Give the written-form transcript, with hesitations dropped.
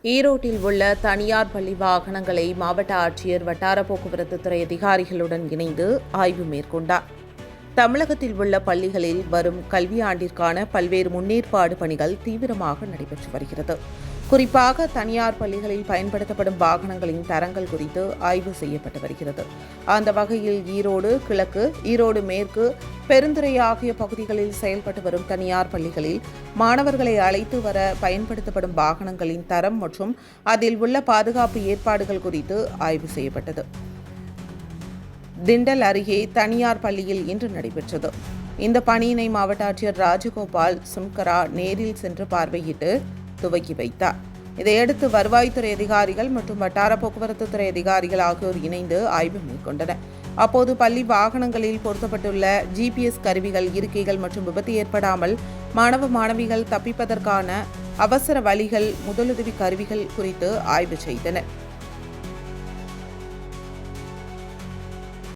ஈரோட்டில் உள்ள தனியார் பள்ளி வாகனங்களை மாவட்ட ஆட்சியர் வட்டார போக்குவரத்து துறை அதிகாரிகளுடன் இணைந்து ஆய்வு மேற்கொண்டார். தமிழகத்தில் உள்ள பள்ளிகளில் வரும் கல்வியாண்டிற்கான பல்வேறு முன்னேற்பாடு பணிகள் தீவிரமாக நடைபெற்று வருகிறது. குறிப்பாக தனியார் பள்ளிகளில் பயன்படுத்தப்படும் வாகனங்களின் தரங்கள் குறித்து ஆய்வு செய்யப்பட்டு வருகிறது. அந்த வகையில் ஈரோடு கிழக்கு, ஈரோடு மேற்கு, பெருந்துறை ஆகிய பகுதிகளில் செயல்பட்டு வரும் தனியார் பள்ளிகளில் மாணவர்களை அழைத்து வர பயன்படுத்தப்படும் வாகனங்களின் தரம் மற்றும் அதில் உள்ள பாதுகாப்பு ஏற்பாடுகள் குறித்து ஆய்வு செய்யப்பட்டது. திண்டல் அருகே தனியார் பள்ளியில் இன்று நடைபெற்றது. இந்த பணியினை மாவட்ட ஆட்சியர் ராஜகோபால் சும்கரா நேரில் சென்று பார்வையிட்டு துவக்கி வைத்தார். இதையடுத்து வருவாய்த்துறை அதிகாரிகள் மற்றும் வட்டார போக்குவரத்து துறை அதிகாரிகள் ஆகியோர் இணைந்து ஆய்வு மேற்கொண்டனர். அப்போது பள்ளி வாகனங்களில் பொருத்தப்பட்டுள்ள GPS கருவிகள், இருக்கைகள் மற்றும் விபத்து ஏற்படாமல் மாணவ மாணவிகள் தப்பிப்பதற்கான அவசர வழிகள், முதலுதவி கருவிகள் குறித்து ஆய்வு செய்தனர்.